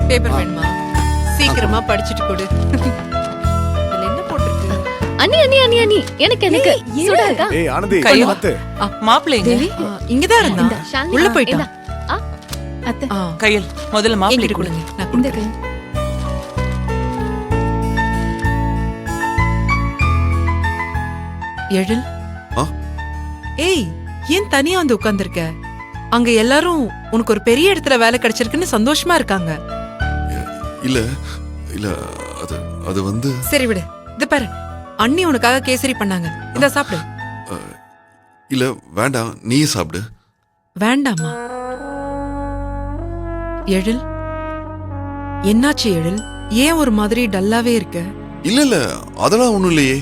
Paper வேணுமா? சீக்கிரமா படிச்சுட்டு கொடு. அதுல என்ன போட்டிருக்கு? அண்ணி அண்ணி அண்ணி அண்ணி எனக்கு எனக்கு சூடா இருக்கா? ஏய் ஆனந்தி கையில மத்து மாப்பிள்ளைங்க இங்கதான் இருந்தா. இந்த ஷாலினி, உள்ள ஆ, போயிட்டான். இந்தா. ஆ, அத்தை கையில் முதல்ல மாப்பிள்ளை என்கிட்ட கொடுங்க. கொடுங்க. நான் இந்த கொடுக்குறேன். கை. எழில். ஆ? ஏய், ஏன் தனியா வந்து உட்கார்ந்திருக்க? அங்க எல்லாரும் உனக்கு ஒரு பெரிய இடத்துல வேலை கிடைச்சிருக்குன்னு சந்தோஷமா இருக்காங்க. இல்ல இல்ல அது அது வந்து சரி விடு. இது பாரு, அண்ணி உனக்காக கேசரி பண்ணாங்க. இத சாப்பிடு. இல்ல வேண்டாம், நீயே சாப்பிடு. வேண்டாமா? எழில், என்னாச்சு எழில்? ஏன் ஒரு மாதிரி டல்லாவே இருக்க? இல்ல இல்ல அதெல்லாம் ஒண்ணும் இல்லையே.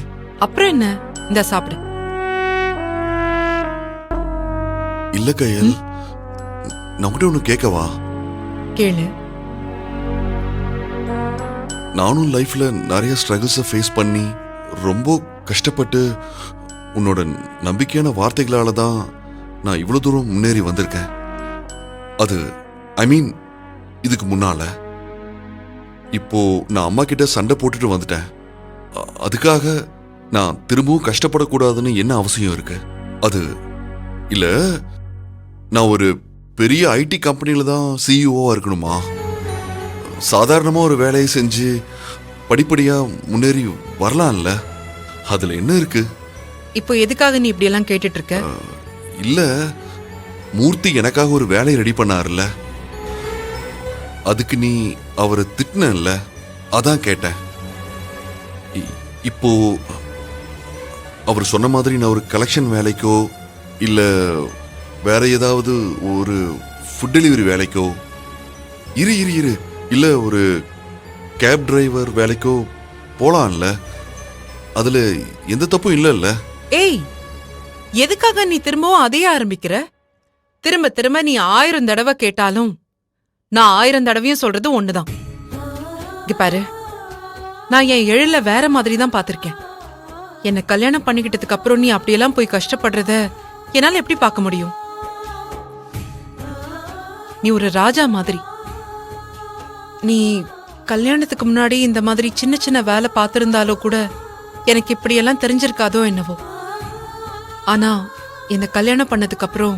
அப்புறம் என்ன? இந்த சாப்பிடு. இல்ல கையல், நம்மகிட்ட ஒண்ணு கேட்கவா? கேளு. நானும் லைஃப்ல நிறைய ஸ்ட்ரகிள்ஸை ஃபேஸ் பண்ணி ரொம்ப கஷ்டப்பட்டு உன்னோட நம்பிக்கையான வார்த்தைகளால தான் நான் இவ்வளவு தூரம் முன்னேறி வந்திருக்கேன். அது ஐ மீன் இதுக்கு முன்னால இப்போ நான் அம்மா கிட்ட சண்டை போட்டுட்டு வந்துட்டேன். அதுக்காக நான் திரும்பவும் கஷ்டப்படக்கூடாதுன்னு என்ன அவசியம் இருக்கு? அது இல்ல, நான் ஒரு பெரிய ஐடி கம்பெனில தான் சிஇஓவா இருக்கணுமா? சாதாரணமா ஒரு வேலையை செஞ்சு படிப்படியா முன்னேறி வரலாம்ல? அதுல என்ன இருக்கு? இப்போ எதுக்காக நீ இப்படி எல்லாம் கேட்டுட்டு இருக்க? இல்ல, மூர்த்தி எனக்காக ஒரு வேலையை ரெடி பண்ணாருல்ல, அதுக்கு நீ அவரை திட்டினல்ல, அதான் கேட்டேன். இப்போ அவர் சொன்ன மாதிரி நான் ஒரு கலெக்ஷன் வேலைக்கோ இல்ல வேற ஏதாவது ஒரு ஃபுட் டெலிவரி வேலைக்கோ இரு இரு இரு இல்ல ஒரு கேப் டிரைவர் வேலைக்கோ போலாம்ல? அதுல எந்த தப்பும் இல்லைல்ல? ஏய், எதுக்காக நீ திரும்பவும் அதையே ஆரம்பிக்கிற? திரும்ப திரும்ப நீ 1000 தடவை கேட்டாலும் நான் 1000 தடவையும் சொல்றது ஒண்ணுதான். இங்க பாரு, நான் என் எழில வேற மாதிரி தான் பாத்திருக்கேன். என்ன கல்யாணம் பண்ணிக்கிட்டதுக்கு அப்புறம் நீ அப்படியெல்லாம் போய் கஷ்டப்படுறத என்னால எப்படி பார்க்க முடியும்? நீ ஒரு ராஜா மாதிரி. நீ கல்யாணத்துக்கு முன்னாடி இந்த மாதிரி சின்ன சின்ன வேலை பார்த்திருந்தாலோ கூட எனக்கு இப்படியெல்லாம் தெரிஞ்சிருக்காதோ என்னவோ. ஆனா என்ன கல்யாணம் பண்ணதுக்கு அப்புறம்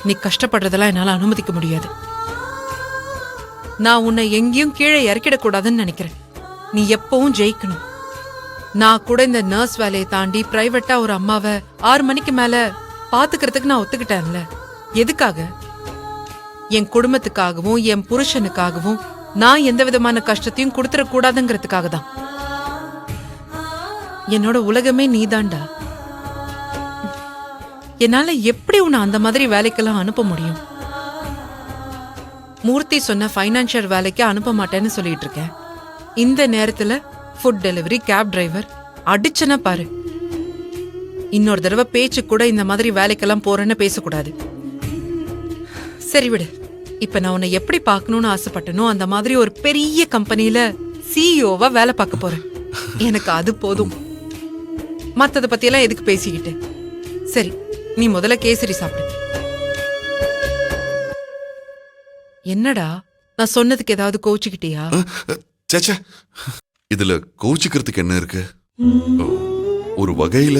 நீ கஷ்டப்படுறதெல்லாம் என்னால அனுமதிக்க முடியாது. நான் உன்னை எங்கேயும் கீழே இறக்கிடக்கூடாதுன்னு நினைக்கிறேன். நீ எப்பவும் ஜெயிக்கணும். நான் கூட இந்த நர்ஸ் வேலையை தாண்டி பிரைவேட்டா ஒரு அம்மாவை 6 மணிக்கு மேல பாத்துக்கிறதுக்கு நான் ஒத்துக்கிட்டேன்ல. எதுக்காக? என் குடும்பத்துக்காகவும் என் புருஷனுக்காகவும் நான் எந்த விதமான கஷ்டத்தையும் கொடுத்துடக்கூடாதுங்கிறதுக்காக தான். என்னோட உலகமே நீதாண்டா. என்னால எப்படி உன்னை அந்த மாதிரி வேலைக்கெல்லாம் அனுப்ப முடியும்? மூர்த்தி சொன்ன ஃபைனான்சியல் வேலைக்கு அனுப்ப மாட்டேன்னு சொல்லிட்டு இருக்கேன். இந்த நேரத்துல ஃபுட் டெலிவரி, கேப் டிரைவர் அடிச்சனா பாரு. இன்னொரு தடவை பேச்சு கூட இந்த மாதிரி வேலைக்கெல்லாம் போறேன்னு பேசக்கூடாது. சரி விடு. இப்ப நான் உன்னை எப்படி பார்க்கணும்னு ஆசைப்பட்டனோ அந்த மாதிரி ஒரு பெரிய கம்பெனில சிஇஓவா வேலை பார்க்க போறேன். எனக்கு அது போதும். மத்தத பத்தியெல்லாம் எதுக்கு பேசிக்கிட்டு? சரி, நீ முதல்ல கேசரி சாப்பிடு. என்னடா, நான் சொன்னதுக்கு ஏதாவது கோச்சுக்கிட்டியா? சேச்சே, இதுல கோச்சிக்கிறதுக்கு என்ன இருக்கு? ஒரு வகையில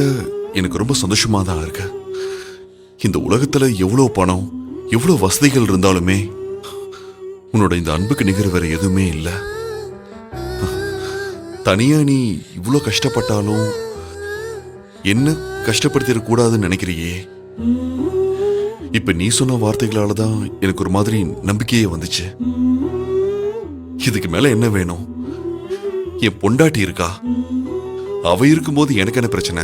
எனக்கு ரொம்ப சந்தோஷமா தான் இருக்கு. இந்த உலகத்துல எவ்வளவு பணம், எவ்வளவு வசதிகள் இருந்தாலுமே உன்னோட இந்த அன்புக்கு நிகர் வேற எதுவுமே இல்ல. தனியா நீ இவ்வளவு கஷ்டப்பட்டாலும் என்ன கஷ்டப்படுத்திடக்கூடாதுன்னு நினைக்கிறியே. இப்ப நீ சொன்ன வார்த்தைகளாலதான் எனக்கு ஒரு மாதிரி நம்பிக்கையே வந்துச்சு. இதுக்கு மேல என்ன வேணும்? என் பொண்டாட்டி இருக்கா, அவ இருக்கும்போது எனக்கு என்ன பிரச்சனை?